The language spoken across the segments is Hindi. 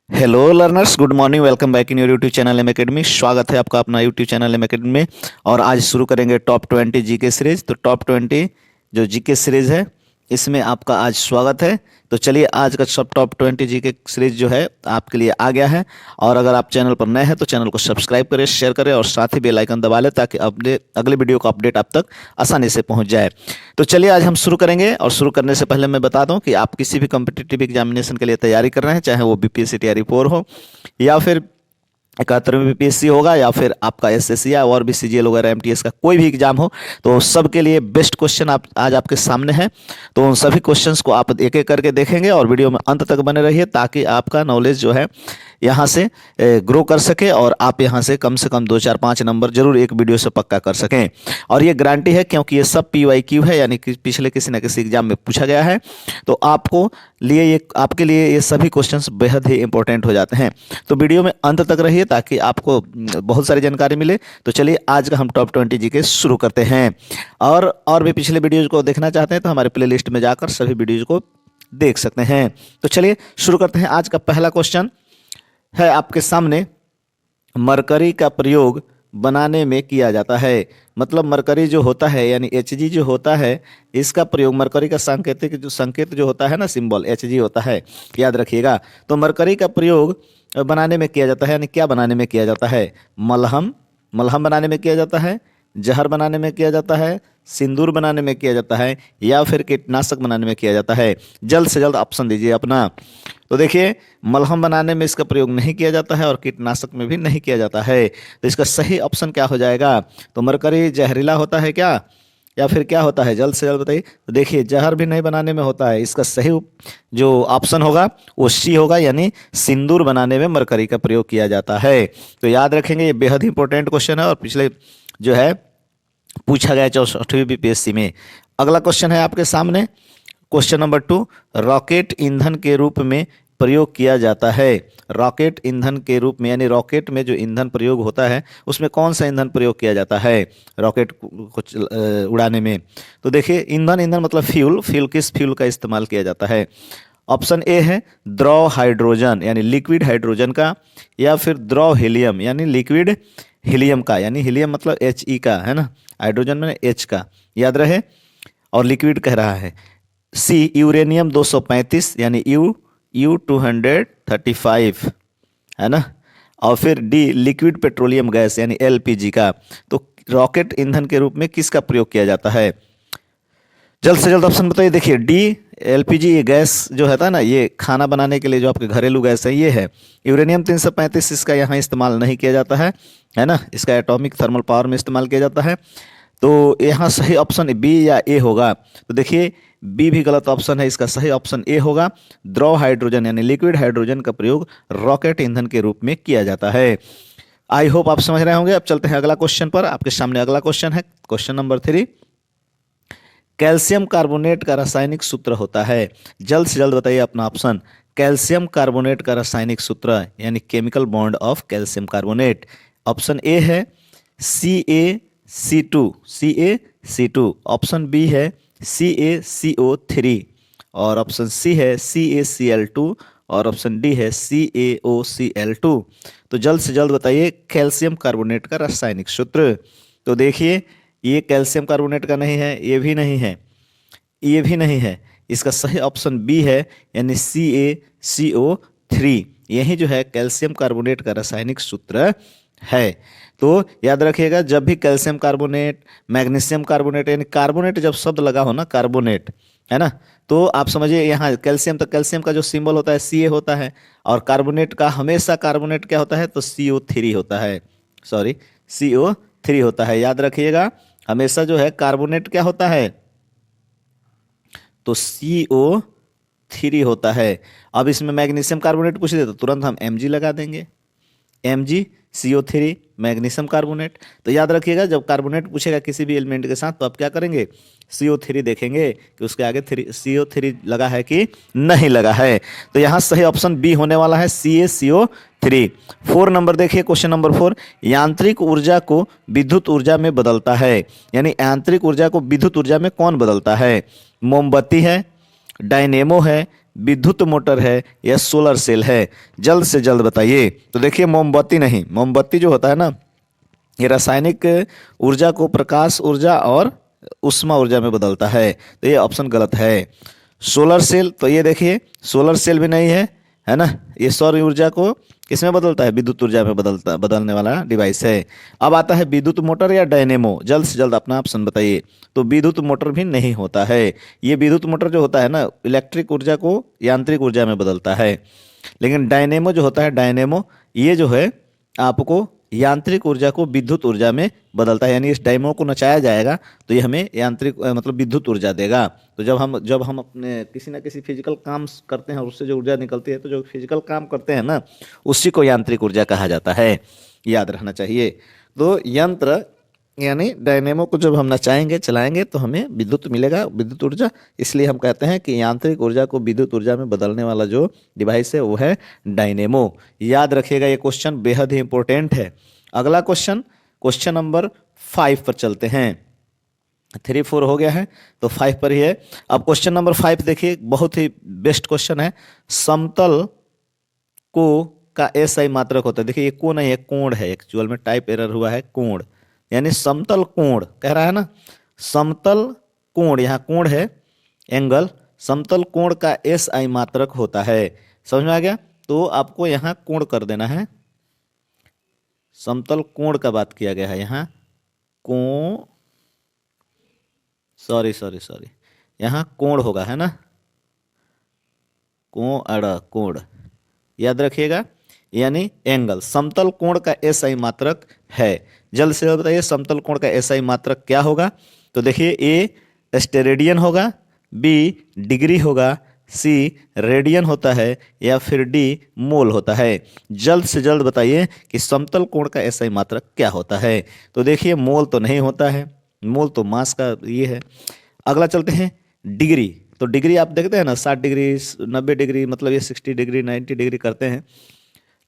Hello learners, good morning. Welcome back in your YouTube channel M academy. स्वागत है आपका अपना यूट्यूब चैनल एम एकेडमी में। और आज शुरू करेंगे टॉप 20 जीके सीरीज। तो टॉप 20 जो जीके सीरीज है इसमें आपका आज स्वागत है। तो चलिए, आज का सब टॉप 20 जीके सीरीज जो है आपके लिए आ गया है। और अगर आप चैनल पर नए हैं तो चैनल को सब्सक्राइब करें, शेयर करें और साथ ही बेल आइकन दबा लें ताकि अगले वीडियो का अपडेट आप तक आसानी से पहुंच जाए। तो चलिए, आज हम शुरू करेंगे। और शुरू करने से पहले मैं बता दूं कि आप किसी भी कम्पिटिटिव एग्जामिनेशन के लिए तैयारी कर रहे हैं, चाहे वो बीपीएससी टीआरई 4 हो या फिर 71वीं बीपीएससी होगा या फिर आपका एसएससी या और भी सीजीएल वगैरह एमटीएस का कोई भी एग्जाम हो, तो सबके लिए बेस्ट क्वेश्चन आप आज आपके सामने है। तो उन सभी क्वेश्चंस को आप एक एक करके देखेंगे और वीडियो में अंत तक बने रहिए ताकि आपका नॉलेज जो है यहाँ से ग्रो कर सके और आप यहाँ से कम 2 4 5 नंबर जरूर एक वीडियो से पक्का कर सकें। और ये गारंटी है क्योंकि ये सब PYQ है, यानी कि पिछले किसी न किसी एग्जाम में पूछा गया है। तो आपके लिए ये सभी क्वेश्चंस बेहद ही इंपॉर्टेंट हो जाते हैं। तो वीडियो में अंत तक रहिए ताकि आपको बहुत सारी जानकारी मिले। तो चलिए, आज का हम टॉप 20 जीके शुरू करते हैं। और भी पिछले वीडियोज को देखना चाहते हैं तो हमारे प्लेलिस्ट में जाकर सभी वीडियोज को देख सकते हैं। तो चलिए शुरू करते हैं। आज का पहला क्वेश्चन है आपके सामने, मरकरी का प्रयोग बनाने में किया जाता है। मतलब मरकरी जो होता है यानी Hg जो होता है, इसका प्रयोग मरकरी का संकेत जो होता है ना, सिंबल Hg होता है, याद रखिएगा। तो मरकरी का प्रयोग बनाने में किया जाता है, यानी क्या बनाने में किया जाता है? मलहम बनाने में किया जाता है, जहर बनाने में किया जाता है, सिंदूर बनाने में किया जाता है या फिर कीटनाशक बनाने में किया जाता है। जल्द से जल्द ऑप्शन दीजिए अपना। तो देखिए, मलहम बनाने में इसका प्रयोग नहीं किया जाता है और कीटनाशक में भी नहीं किया जाता है। तो इसका सही ऑप्शन क्या हो जाएगा? तो मरकरी जहरीला होता है क्या, या फिर क्या होता है? जल्द से जल्द बताइए। तो देखिए, जहर भी नहीं बनाने में होता है। इसका सही जो ऑप्शन होगा वो सी होगा, यानी सिंदूर बनाने में मरकरी का प्रयोग किया जाता है। तो याद रखेंगे, ये बेहद इंपॉर्टेंट क्वेश्चन है और पिछले जो है पूछा गया 64वीं बीपीएससी में। अगला क्वेश्चन है आपके सामने, क्वेश्चन नंबर 2। रॉकेट ईंधन के रूप में प्रयोग किया जाता है। रॉकेट ईंधन के रूप में, यानी रॉकेट में जो ईंधन प्रयोग होता है उसमें कौन सा ईंधन प्रयोग किया जाता है रॉकेट को उड़ाने में? तो देखिए, ईंधन मतलब फ्यूल किस फ्यूल का इस्तेमाल किया जाता है? ऑप्शन ए है द्रव हाइड्रोजन यानी लिक्विड हाइड्रोजन का, या फिर द्रव हीलियम यानी लिक्विड हीलियम का, यानी हीलियम मतलब He का है ना, हाइड्रोजन में H का, याद रहे, और लिक्विड कह रहा है। सी यूरेनियम 235 यानी U235 है ना, और फिर डी लिक्विड पेट्रोलियम गैस यानी LPG का। तो रॉकेट ईंधन के रूप में किसका प्रयोग किया जाता है? जल्द से जल्द ऑप्शन बताइए। देखिए, डी LPG ये गैस जो है ना, ये खाना बनाने के लिए जो आपके घरेलू गैस है ये है। यूरेनियम 335 इसका यहाँ इस्तेमाल नहीं किया जाता है ना, इसका एटॉमिक थर्मल पावर में इस्तेमाल किया जाता है। तो यहाँ सही ऑप्शन बी या ए होगा। तो देखिए, बी भी गलत ऑप्शन है, इसका सही ऑप्शन ए होगा। द्रव हाइड्रोजन यानी लिक्विड हाइड्रोजन का प्रयोग रॉकेट ईंधन के रूप में किया जाता है। आई होप आप समझ रहे होंगे। अब चलते हैं अगला क्वेश्चन पर। आपके सामने अगला क्वेश्चन है, क्वेश्चन नंबर 3। कैल्शियम कार्बोनेट का रासायनिक सूत्र होता है। जल्द से जल्द बताइए अपना ऑप्शन। कैल्शियम कार्बोनेट का रासायनिक सूत्र यानी chemical bond of calcium carbonate. Option A है CaC2, ऑप्शन बी है CaCO3, और ऑप्शन सी है CaCl2, और ऑप्शन डी है CaOCl2। तो जल्द से जल्द बताइए कैल्शियम कार्बोनेट का रासायनिक सूत्र। तो देखिए, ये कैल्शियम कार्बोनेट का नहीं है, ये भी नहीं है, ये भी नहीं है। इसका सही ऑप्शन बी है, यानी CaCO3। यही जो है कैल्शियम कार्बोनेट का रासायनिक सूत्र है। तो याद रखिएगा, जब भी कैल्शियम कार्बोनेट, मैग्नीशियम कार्बोनेट, यानी कार्बोनेट जब शब्द लगा हो ना, कार्बोनेट है ना, तो आप समझिए यहाँ कैल्शियम, तो कैल्शियम का जो सिंबल होता है Ca होता है, और कार्बोनेट का हमेशा कार्बोनेट क्या होता है? तो CO3 होता है, सॉरी CO3 होता है। याद रखिएगा, हमेशा जो है कार्बोनेट क्या होता है? तो CO3 होता है। अब इसमें मैग्नीशियम कार्बोनेट पूछ दे तो तुरंत हम Mg लगा देंगे, MgCO3 मैग्नीशियम कार्बोनेट। तो याद रखिएगा, जब कार्बोनेट पूछेगा किसी भी एलिमेंट के साथ तो आप क्या करेंगे? CO3 देखेंगे कि उसके आगे CO3 लगा है कि नहीं लगा है। तो यहाँ सही ऑप्शन बी होने वाला है, CaCO3। 4 नंबर देखिए, क्वेश्चन नंबर 4। यांत्रिक ऊर्जा को विद्युत ऊर्जा में बदलता है, यानी यांत्रिक ऊर्जा को विद्युत ऊर्जा में कौन बदलता है? मोमबत्ती है, डायनेमो है, विद्युत मोटर है या सोलर सेल है? जल्द से जल्द बताइए। तो देखिए मोमबत्ती नहीं, मोमबत्ती जो होता है ना ये रासायनिक ऊर्जा को प्रकाश ऊर्जा और उष्मा ऊर्जा में बदलता है, तो ये ऑप्शन गलत है। सोलर सेल, तो ये देखिए सोलर सेल भी नहीं है ना, ये सौर ऊर्जा को किसमें बदलता है? विद्युत ऊर्जा में बदलने वाला डिवाइस है। अब आता है विद्युत मोटर या डायनेमो, जल्द से जल्द अपना ऑप्शन बताइए। तो विद्युत मोटर भी नहीं होता है। ये विद्युत मोटर जो होता है ना इलेक्ट्रिक ऊर्जा को यांत्रिक ऊर्जा में बदलता है, लेकिन डायनेमो जो होता है, डायनेमो ये जो है आपको यांत्रिक ऊर्जा को विद्युत ऊर्जा में बदलता है। यानी इस डायनेमो को नचाया जाएगा तो ये हमें यांत्रिक मतलब विद्युत ऊर्जा देगा। तो जब हम अपने किसी ना किसी फिजिकल काम करते हैं और उससे जो ऊर्जा निकलती है, तो जो फिजिकल काम करते हैं ना उसी को यांत्रिक ऊर्जा कहा जाता है, याद रखना चाहिए। तो यंत्र यानी डायनेमो को जब हम नचाएंगे चलाएंगे तो हमें विद्युत मिलेगा, विद्युत ऊर्जा। इसलिए हम कहते हैं कि यांत्रिक ऊर्जा को विद्युत ऊर्जा में बदलने वाला जो डिवाइस है वो है डायनेमो। याद रखिएगा, ये क्वेश्चन बेहद ही इंपॉर्टेंट है। अगला क्वेश्चन नंबर 5 पर चलते हैं। 3, 4 हो गया है तो 5 पर ही है। अब क्वेश्चन नंबर 5 देखिए, बहुत ही बेस्ट क्वेश्चन है। समतल को का एसआई मात्रक होता है। देखिए ये को नहीं है, कोण है। एक्चुअल में टाइप एरर हुआ है, कोण यानी समतल कोण कह रहा है ना, समतल कोण, यहाँ कोण है एंगल, समतल कोण का एसआई मात्रक होता है। समझ में आ गया? तो आपको यहाँ कोण कर देना है, समतल कोण का बात किया गया है यहाँ, सॉरी यहाँ कोण होगा, है ना, कोण याद रखिएगा, यानी एंगल। समतल कोण का एसआई मात्रक है। जल्द से जल्द बताइए समतल कोण का एसआई मात्रक क्या होगा? तो देखिए ए स्टेरेडियन होगा, बी डिग्री होगा, सी रेडियन होता है या फिर डी मोल होता है। जल्द से जल्द बताइए कि समतल कोण का एसआई मात्रक क्या होता है? तो देखिए मोल तो नहीं होता है, मोल तो मास का ये है। अगला चलते हैं डिग्री। तो डिग्री आप देखते हैं ना 60 डिग्री 90 डिग्री, मतलब ये 60 डिग्री 90 डिग्री करते हैं,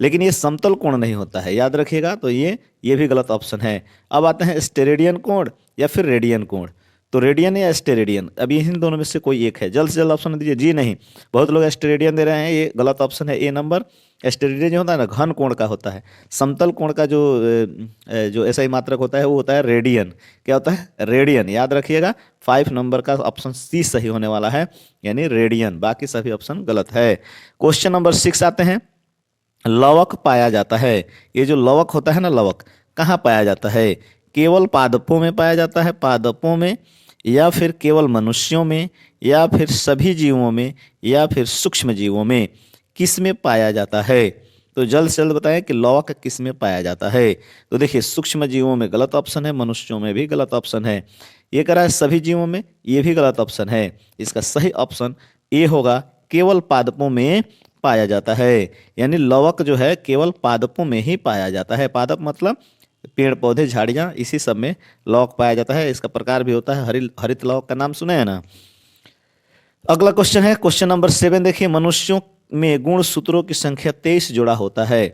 लेकिन ये समतल कोण नहीं होता है, याद रखिएगा। तो ये भी गलत ऑप्शन है। अब आते हैं स्टेरेडियन कोण या फिर रेडियन कोण। तो रेडियन या स्टेरेडियन, अब इन दोनों में से कोई एक है। जल्द से जल्द ऑप्शन दीजिए। जी नहीं, बहुत लोग स्टेरेडियन दे रहे हैं, ये गलत ऑप्शन है। ए नंबर स्टेरेडियन जो होता है ना घन कोण का होता है। समतल कोण का जो एसआई मात्रक होता है वो होता है रेडियन। क्या होता है? रेडियन। याद रखिएगा 5 नंबर का ऑप्शन सी सही होने वाला है, यानी रेडियन। बाकी सभी ऑप्शन गलत है। क्वेश्चन नंबर 6 आते हैं। लवक पाया जाता है। ये जो लवक होता है ना, लवक कहाँ पाया जाता है? केवल पादपों में पाया जाता है, पादपों में, या फिर केवल मनुष्यों में, या फिर सभी जीवों में, या फिर सूक्ष्म जीवों में? किस में पाया जाता है? तो जल्द से जल्द बताएं कि लवक किस में पाया जाता है? तो देखिए सूक्ष्म जीवों में गलत ऑप्शन है, मनुष्यों में भी गलत ऑप्शन है। ये कह रहा है सभी जीवों में, ये भी गलत ऑप्शन है। इसका सही ऑप्शन ए होगा, केवल पादपों में पाया जाता है। यानी लवक जो है केवल पादपों में ही पाया जाता है। पादप मतलब पेड़ पौधे झाड़ियाँ, इसी सब में लवक पाया जाता है। इसका प्रकार भी होता है हरित लवक का नाम सुने हैं ना। अगला क्वेश्चन है क्वेश्चन नंबर 7। देखिए मनुष्यों में गुणसूत्रों की संख्या 23 जोड़ा होता है,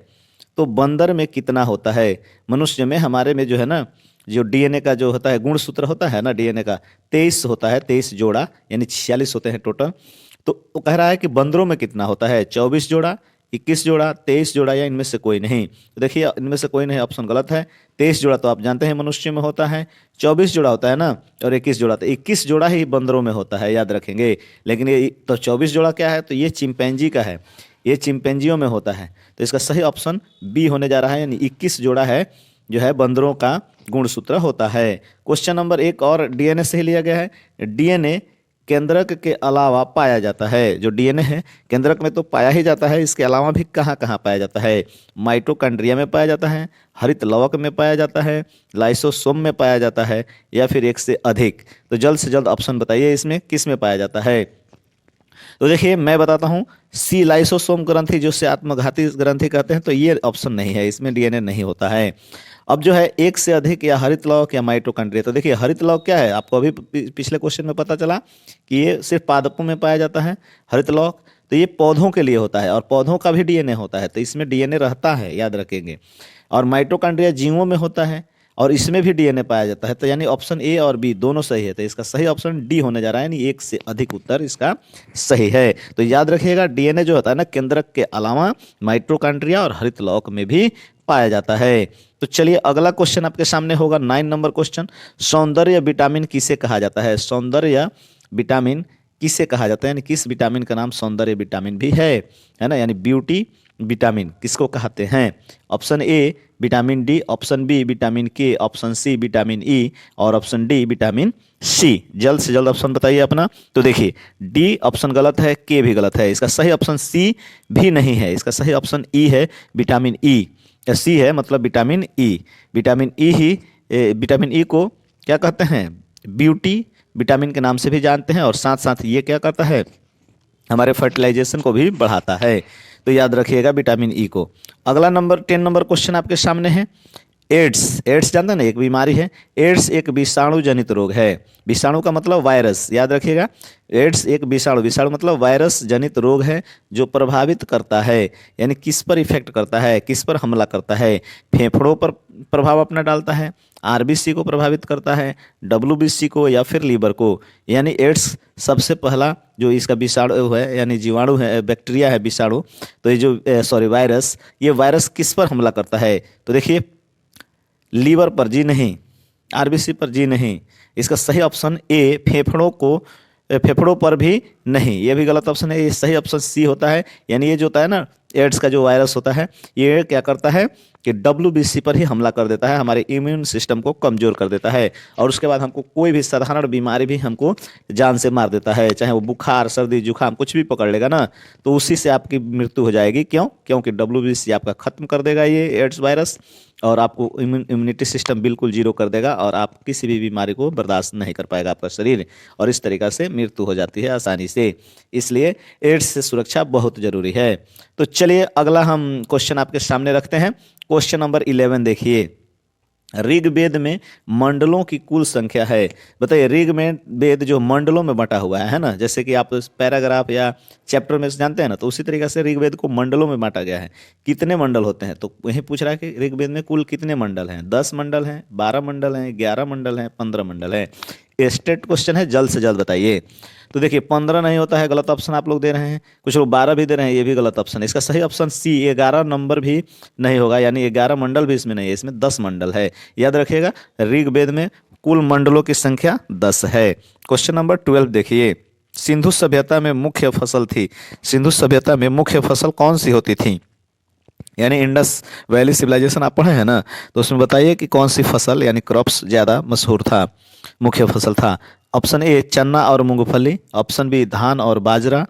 तो बंदर में कितना होता है? मनुष्य में, हमारे में जो है ना, जो डीएनए का जो होता है गुणसूत्र होता है ना डीएनए का, 23 होता है, 23 जोड़ा, यानी 46 होते हैं टोटल। तो वो कह रहा है कि बंदरों में कितना होता है? 24 जोड़ा, 21 जोड़ा, 23 जोड़ा, या इनमें से कोई नहीं? तो देखिए इनमें से कोई नहीं, ऑप्शन गलत है। 23 जोड़ा तो आप जानते हैं मनुष्य में होता है, 24 जोड़ा होता है ना, और 21 जोड़ा, तो 21 जोड़ा ही बंदरों में होता है, याद रखेंगे। लेकिन ये तो 24 जोड़ा क्या है? तो ये चिंपैंजी का है, ये चिंपैंजियों में होता है। तो इसका सही ऑप्शन बी होने जा रहा है, यानी 21 जोड़ा है जो है बंदरों का गुणसूत्र होता है। क्वेश्चन नंबर 1 और डीएनए से ही लिया गया है। डीएनए केंद्रक के अलावा पाया जाता है। जो डीएनए है केंद्रक में तो पाया ही जाता है, इसके अलावा भी कहाँ कहाँ पाया जाता है? माइटोकॉन्ड्रिया में पाया जाता है, हरित लवक में पाया जाता है, लाइसोसोम में पाया जाता है, या फिर एक से अधिक? तो जल्द से जल्द ऑप्शन बताइए इसमें किस में पाया जाता है? तो देखिए मैं बताता हूँ, सी लाइसोसोम ग्रंथि, जो से आत्मघाती ग्रंथि कहते हैं, तो ये ऑप्शन नहीं है, इसमें डीएनए नहीं होता है। अब जो है एक से अधिक या हरित लवक या माइटोकॉन्ड्रिया, तो देखिए हरित लवक क्या है? आपको अभी पिछले क्वेश्चन में पता चला कि ये सिर्फ पादपों में पाया जाता है। हरित लवक तो ये पौधों के लिए होता है, और पौधों का भी डीएनए होता है, तो इसमें डीएनए रहता है, याद रखेंगे। और माइटोकॉन्ड्रिया जीवों में होता है, और इसमें भी डीएनए पाया जाता है। तो यानी ऑप्शन ए और बी दोनों सही है, तो इसका सही ऑप्शन डी होने जा रहा है, यानी एक से अधिक उत्तर इसका सही है। तो याद रखिएगा डीएनए जो होता है ना, केंद्रक के अलावा माइटोकॉन्ड्रिया और हरितलौक में भी पाया जाता है। तो चलिए अगला क्वेश्चन आपके सामने होगा 9 नंबर क्वेश्चन। सौंदर्य विटामिन किसे कहा जाता है? सौंदर्य विटामिन किसे कहा जाता है, यानी किस विटामिन का नाम सौंदर्य विटामिन भी है ना, यानी ब्यूटी विटामिन किसको कहते हैं? Option A vitamin D, option B vitamin K, option C vitamin E और ऑप्शन डी विटामिन सी। जल्द से जल्द ऑप्शन बताइए अपना। तो देखिए डी ऑप्शन गलत है, के भी गलत है, इसका सही ऑप्शन सी भी नहीं है, इसका सही ऑप्शन ई है विटामिन ई। सी है मतलब विटामिन ई। विटामिन ई ही विटामिन ई को क्या कहते हैं? ब्यूटी विटामिन के नाम से भी जानते हैं, और साथ साथ ये क्या करता है? हमारे फर्टिलाइजेशन को भी बढ़ाता है। तो याद रखिएगा विटामिन ई को। अगला नंबर 10 नंबर क्वेश्चन आपके सामने है। एड्स, एड्स जानते हैं ना, एक बीमारी है। एड्स एक विषाणु जनित रोग है। विषाणु का मतलब वायरस, याद रखिएगा। एड्स एक विषाणु, विषाणु मतलब वायरस जनित रोग है जो प्रभावित करता है, यानी किस पर इफेक्ट करता है, किस पर हमला करता है? फेफड़ों पर प्रभाव अपना डालता है, आरबीसी को प्रभावित करता है, डब्ल्यूबीसी को, या फिर लीवर को। यानी एड्स सबसे पहला जो इसका विषाणु है, यानी जीवाणु है, बैक्टीरिया है, विषाणु। तो ये जो वायरस, ये वायरस किस पर हमला करता है? तो देखिए लीवर पर जी नहीं, आरबीसी पर जी नहीं, इसका सही ऑप्शन ए फेफड़ों पर भी नहीं, ये भी गलत ऑप्शन है। ये सही ऑप्शन सी होता है, यानी ये जो होता है ना एड्स का जो वायरस होता है, ये क्या करता है कि डब्ल्यूबीसी पर ही हमला कर देता है, हमारे इम्यून सिस्टम को कमजोर कर देता है, और उसके बाद हमको कोई भी साधारण बीमारी भी हमको जान से मार देता है, चाहे वो बुखार, सर्दी, जुकाम कुछ भी पकड़ लेगा ना, तो उसी से आपकी मृत्यु हो जाएगी। क्यों? क्योंकि डब्ल्यूबीसी आपका खत्म कर देगा ये एड्स वायरस, और आपको इम्यूनिटी सिस्टम बिल्कुल जीरो कर देगा, और आप किसी भी बीमारी को बर्दाश्त नहीं कर पाएगा आपका शरीर, और इस तरीक़ा से मृत्यु हो जाती है आसानी से। इसलिए एड्स से सुरक्षा बहुत जरूरी है। तो चलिए अगला हम क्वेश्चन आपके सामने रखते हैं। क्वेश्चन नंबर 11 देखिए। ऋग्वेद में मंडलों की कुल संख्या है। बताइए ऋग्वेद जो मंडलों में बंटा हुआ है ना, जैसे कि आप पैराग्राफ या चैप्टर में जानते हैं ना, तो उसी तरीके से ऋग्वेद को मंडलों में बांटा गया है। कितने मंडल होते हैं? तो यही पूछ रहा है कि ऋग्वेद में कुल कितने मंडल हैं? 10 मंडल हैं, 12 मंडल हैं, 11 मंडल हैं, 15 मंडल हैं। स्टेट क्वेश्चन है, जल्द से जल्द बताइए। तो देखिए 15 नहीं होता है, गलत ऑप्शन आप लोग दे रहे हैं। कुछ लोग 12 भी दे रहे हैं, ये भी गलत ऑप्शन है। इसका सही ऑप्शन सी 11 नंबर भी नहीं होगा, यानी 11 मंडल भी इसमें नहीं है, इसमें 10 मंडल है। याद रखिएगा ऋग्वेद में कुल मंडलों की संख्या 10 है। क्वेश्चन नंबर 12 देखिए। सिंधु सभ्यता में मुख्य फसल थी। सिंधु सभ्यता में मुख्य फसल कौन सी होती थी? यानी इंडस वैली सिविलाइजेशन आप पढ़े हैं ना, तो उसमें बताइए कि कौन सी फसल यानी क्रॉप्स ज़्यादा मशहूर था, मुख्य फसल था। ऑप्शन ए चना और मूंगफली, ऑप्शन बी धान और बाजरा,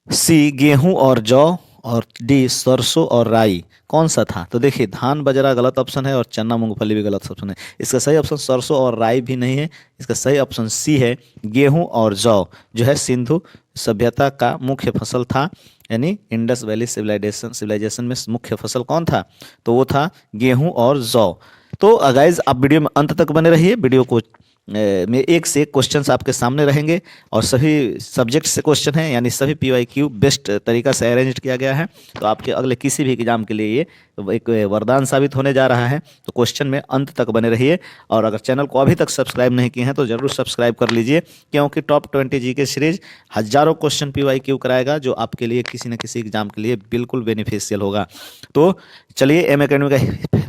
सी गेहूं और जौ, और डी सरसों और राई। कौन सा था? तो देखिए धान बाजरा गलत ऑप्शन है, और चना मूंगफली भी गलत ऑप्शन है। इसका सही ऑप्शन सरसों और राई भी नहीं है, इसका सही ऑप्शन सी है गेहूं और जौ, जो है सिंधु सभ्यता का मुख्य फसल था। यानी इंडस वैली सिविलाइजेशन में मुख्य फसल कौन था? तो वो था गेहूं और जौ। तो गाइज आप वीडियो में अंत तक बने रहिए। वीडियो को में एक से एक क्वेश्चंस आपके सामने रहेंगे, और सभी सब्जेक्ट से क्वेश्चन हैं, यानी सभी PYQ बेस्ट तरीका से अरेंज किया गया है। तो आपके अगले किसी भी एग्जाम के लिए ये एक वरदान साबित होने जा रहा है। तो क्वेश्चन में अंत तक बने रहिए, और अगर चैनल को अभी तक सब्सक्राइब नहीं किए हैं तो जरूर सब्सक्राइब कर लीजिए, क्योंकि टॉप 20 GK सीरीज हजारों क्वेश्चन PYQ कराएगा, जो आपके लिए किसी न किसी एग्जाम के लिए बिल्कुल बेनिफिशियल होगा। तो चलिए एम एकेडमी का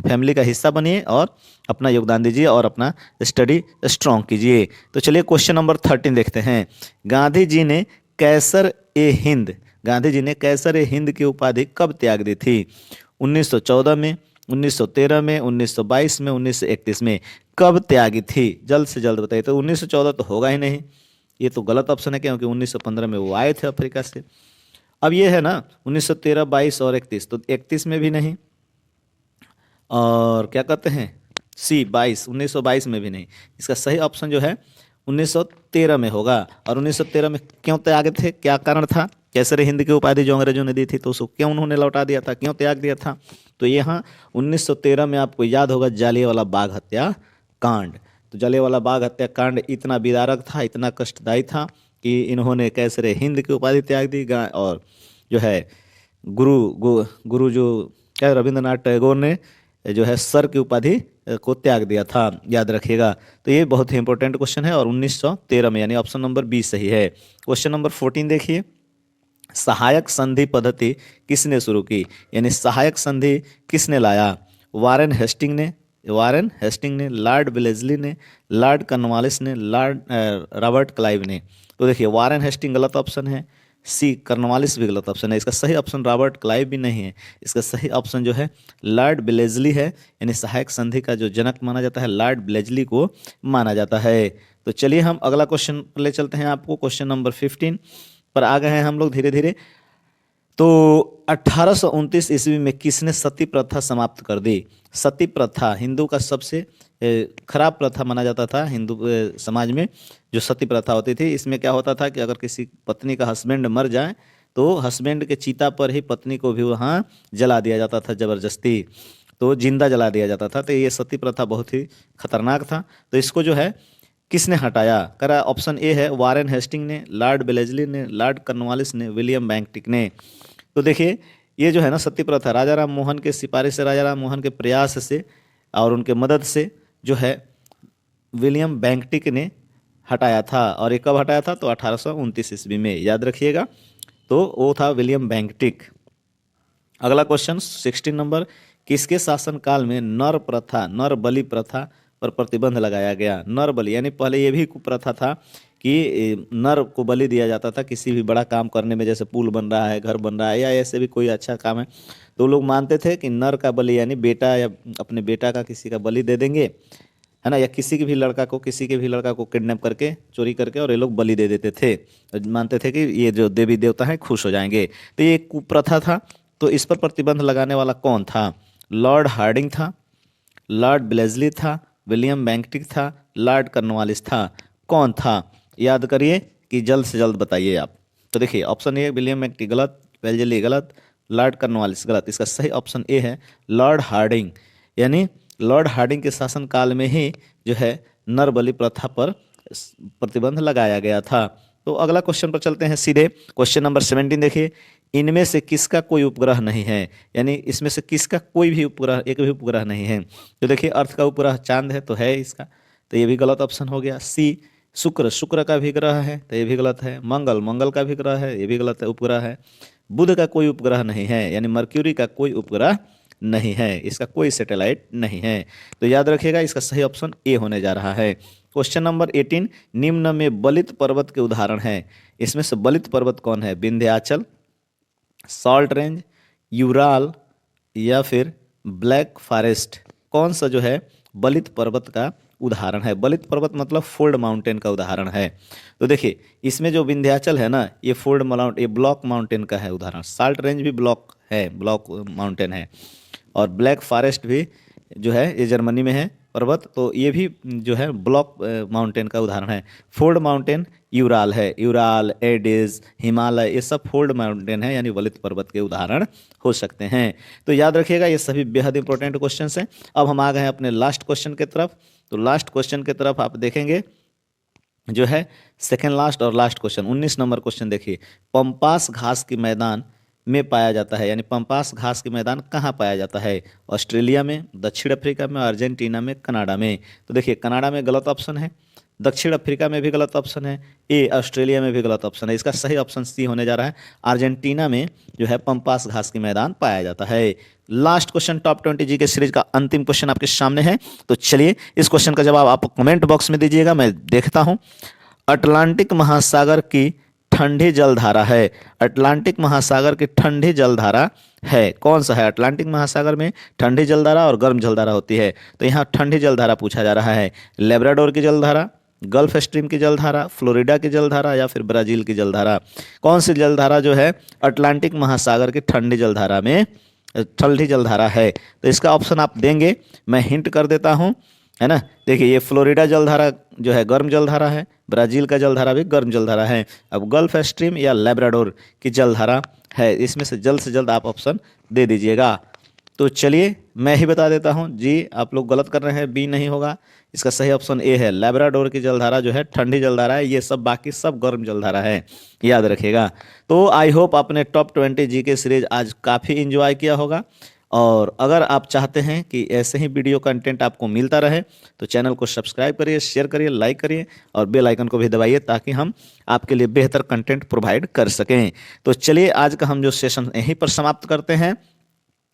फैमिली का हिस्सा बनिए, और अपना योगदान दीजिए, और अपना स्टडी स्ट्रॉन्ग कीजिए। तो चलिए क्वेश्चन नंबर 13 देखते हैं। गांधी जी ने कैसर ए हिंद की उपाधि कब त्याग दी थी? 1914 में, 1913 में, 1922 में, 1931 में। कब त्यागी थी? जल्द से जल्द बताइए। तो 1914 तो होगा ही नहीं, ये तो गलत ऑप्शन है, क्योंकि 1915 में वो आए थे अफ्रीका से। अब ये है ना 1913, 22 और 31, तो 31 में भी नहीं, और क्या कहते हैं सी 1922 में भी नहीं। इसका सही ऑप्शन जो है 1913 में होगा। और 1913 में क्यों त्यागे थे? क्या कारण था? कैसर हिंद की उपाधि जो अंग्रेजों ने दी थी, तो उसको क्यों उन्होंने लौटा दिया था, क्यों त्याग दिया था? तो यहाँ 1913 में आपको याद होगा जालियांवाला बाग हत्या कांड। तो जालियांवाला बाग हत्या कांड इतना विदारक था, इतना कष्टदायी था कि इन्होंने कैसर हिंद की उपाधि त्याग दी, और जो है गुरु जो क्या रविंद्रनाथ टैगोर ने जो है सर की उपाधि को त्याग दिया था, याद रखिएगा। तो ये बहुत ही इंपॉर्टेंट क्वेश्चन है और 1913 में, यानी ऑप्शन नंबर बी सही है। क्वेश्चन नंबर 14 देखिए, सहायक संधि पद्धति किसने शुरू की, यानी सहायक संधि किसने लाया? वारेन हेस्टिंग ने, लॉर्ड वेलेस्ली ने, लॉर्ड कॉर्नवालिस ने, लॉर्ड रॉबर्ट क्लाइव ने। तो देखिए वारेन हेस्टिंग गलत ऑप्शन है, सी कॉर्नवालिस भी गलत ऑप्शन है, इसका सही ऑप्शन रॉबर्ट क्लाइव भी नहीं है, इसका सही ऑप्शन जो है लॉर्ड वेलेस्ली है, यानी सहायक संधि का जो जनक माना जाता है लॉर्ड वेलेस्ली को माना जाता है। तो चलिए हम अगला क्वेश्चन पर ले चलते हैं आपको, क्वेश्चन नंबर 15 पर आ गए हैं हम लोग धीरे धीरे। तो 1829 ईस्वी में किसने सती प्रथा समाप्त कर दी? सती प्रथा हिंदू का सबसे खराब प्रथा माना जाता था हिंदू समाज में, जो सती प्रथा होती थी। इसमें क्या होता था कि अगर किसी पत्नी का हस्बैंड मर जाए तो हस्बैंड के चिता पर ही पत्नी को भी वहाँ जला दिया जाता था ज़बरदस्ती, तो जिंदा जला दिया जाता था। तो ये सती प्रथा बहुत ही खतरनाक था। तो इसको जो है किसने हटाया? करा ऑप्शन ए है वारेन हेस्टिंग ने, लॉर्ड वेलेस्ली ने, लॉर्ड कॉर्नवालिस ने, विलियम बेंटिक ने। तो देखिए ये जो है ना सती प्रथा राजा राम मोहन के सिफारिश से, राजा राम मोहन के प्रयास से और उनके मदद से जो है विलियम बेंटिक ने हटाया था। और ये कब हटाया था? तो 1829 ईस्वी में, याद रखिएगा। तो वो था विलियम बेंटिक। अगला क्वेश्चन 16 नंबर, किसके शासनकाल में नर प्रथा, नर बलि प्रथा पर प्रतिबंध लगाया गया? नर बलि यानी पहले ये भी कुप्रथा था कि नर को बलि दिया जाता था किसी भी बड़ा काम करने में, जैसे पुल बन रहा है, घर बन रहा है, या ऐसे भी कोई अच्छा काम है, तो लोग मानते थे कि नर का बलि यानी बेटा या अपने बेटा का किसी का बलि दे देंगे, है ना, या किसी के भी लड़का को किडनैप करके, चोरी करके, और ये लोग बलि दे देते थे। तो मानते थे कि ये जो देवी देवता हैं खुश हो जाएंगे। तो ये कुप्रथा था। तो इस पर प्रतिबंध लगाने वाला कौन था? लॉर्ड हार्डिंग था, लॉर्ड वेलेस्ली था, विलियम बेंटिक था, लॉर्ड कॉर्नवालिस था। कौन था? याद करिए कि जल्द से जल्द बताइए आप। तो देखिए ऑप्शन ए विलियम बेंटिक गलत, वेलेस्ली गलत, लॉर्ड कॉर्नवालिस गलत, इसका सही ऑप्शन ए है लॉर्ड हार्डिंग। यानी लॉर्ड हार्डिंग के शासनकाल में ही जो है नर बलि प्रथा पर प्रतिबंध लगाया गया था। तो अगला क्वेश्चन पर चलते हैं सीधे, क्वेश्चन नंबर 17 देखिए, इनमें से किसका कोई उपग्रह नहीं है? यानी इसमें से किसका कोई भी उपग्रह, एक भी उपग्रह नहीं है? तो देखिए अर्थ का उपग्रह चांद है, तो है इसका, तो ये भी गलत ऑप्शन हो गया। सी शुक्र का भी ग्रह है, तो ये भी गलत है। मंगल का भी ग्रह है, ये भी गलत है, उपग्रह है। बुध का कोई उपग्रह नहीं है, यानी मर्क्यूरी का कोई उपग्रह नहीं है, इसका कोई सैटेलाइट नहीं है। तो याद रखिएगा इसका सही ऑप्शन ए होने जा रहा है। क्वेश्चन नंबर 18, निम्न में बलित पर्वत के उदाहरण हैं। इसमें से बलित पर्वत कौन है? विंध्याचल, सॉल्ट रेंज, यूराल या फिर ब्लैक फॉरेस्ट? कौन सा जो है बलित पर्वत का उदाहरण है? बलित पर्वत मतलब फोल्ड माउंटेन का उदाहरण है। तो देखिए इसमें जो विंध्याचल है ना, ये फोल्ड माउंटेन, ये ब्लॉक माउंटेन का है उदाहरण। सॉल्ट रेंज भी ब्लॉक है, ब्लॉक माउंटेन है। और ब्लैक फॉरेस्ट भी जो है ये जर्मनी में है पर्वत, तो ये भी जो है ब्लॉक माउंटेन का उदाहरण है। फोल्ड माउंटेन यूराल है, यूराल, एडिज, हिमालय, ये सब फोल्ड माउंटेन है, यानी बलित पर्वत के उदाहरण हो सकते हैं। तो याद रखिएगा ये सभी बेहद इंपॉर्टेंट क्वेश्चन हैं। अब हम आ गए हैं अपने लास्ट क्वेश्चन की तरफ। तो लास्ट क्वेश्चन की तरफ आप देखेंगे जो है सेकेंड लास्ट और लास्ट क्वेश्चन 19 नंबर क्वेश्चन देखिए, पंपास घास के मैदान में पाया जाता है, यानी पंपास घास के मैदान कहाँ पाया जाता है? ऑस्ट्रेलिया में, दक्षिण अफ्रीका में, अर्जेंटीना में, कनाडा में। तो देखिए कनाडा में गलत ऑप्शन है, दक्षिण अफ्रीका में भी गलत ऑप्शन है, ए ऑस्ट्रेलिया में भी गलत ऑप्शन है, इसका सही ऑप्शन सी होने जा रहा है। अर्जेंटीना में जो है पंपास घास के मैदान पाया जाता है। लास्ट क्वेश्चन टॉप 20 जी के सीरीज का अंतिम क्वेश्चन आपके सामने है। तो चलिए इस क्वेश्चन का जवाब आप कमेंट बॉक्स में दीजिएगा, मैं देखता हूँ। अटलांटिक महासागर की ठंडी जलधारा है, अटलांटिक महासागर की ठंडी जलधारा है, कौन सा है? अटलांटिक महासागर में ठंडी जलधारा और गर्म जलधारा होती है, तो यहाँ ठंडी जलधारा पूछा जा रहा है। लेब्राडोर की जलधारा, गल्फ स्ट्रीम की जलधारा, फ्लोरिडा की जलधारा या फिर ब्राजील की जलधारा? कौन सी जलधारा जो है अटलांटिक महासागर की ठंडी जलधारा में ठंडी जलधारा है? तो इसका ऑप्शन आप देंगे, मैं हिंट कर देता हूँ, है ना। देखिए ये फ्लोरिडा जलधारा जो है गर्म जलधारा है, ब्राज़ील का जलधारा भी गर्म जलधारा है। अब गल्फ स्ट्रीम या लेब्राडोर की जलधारा है, इसमें से जल्द आप ऑप्शन दे दीजिएगा। तो चलिए मैं ही बता देता हूं जी, आप लोग गलत कर रहे हैं, बी नहीं होगा, इसका सही ऑप्शन ए है। लेब्राडोर की जलधारा जो है ठंडी जलधारा है, ये सब बाकी सब गर्म जलधारा है, याद रखिएगा। तो आई होप आपने टॉप 20 जी के सीरीज आज काफ़ी इंजॉय किया होगा और अगर आप चाहते हैं कि ऐसे ही वीडियो कंटेंट आपको मिलता रहे तो चैनल को सब्सक्राइब करिए, शेयर करिए, लाइक करिए और बेल आइकन को भी दबाइए ताकि हम आपके लिए बेहतर कंटेंट प्रोवाइड कर सकें। तो चलिए आज का हम जो सेशन यहीं पर समाप्त करते हैं।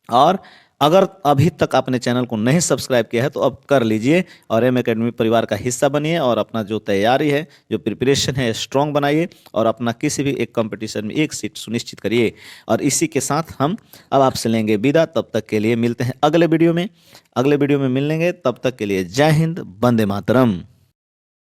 और अगर अभी तक आपने चैनल को नहीं सब्सक्राइब किया है तो अब कर लीजिए और एम एकेडमी परिवार का हिस्सा बनिए और अपना जो तैयारी है, जो प्रिपरेशन है, स्ट्रॉन्ग बनाइए और अपना किसी भी एक कंपटीशन में एक सीट सुनिश्चित करिए। और इसी के साथ हम अब आपसे लेंगे विदा। तब तक के लिए मिलते हैं अगले वीडियो में। अगले वीडियो में मिलेंगे, तब तक के लिए जय हिंद, वंदे मातरम।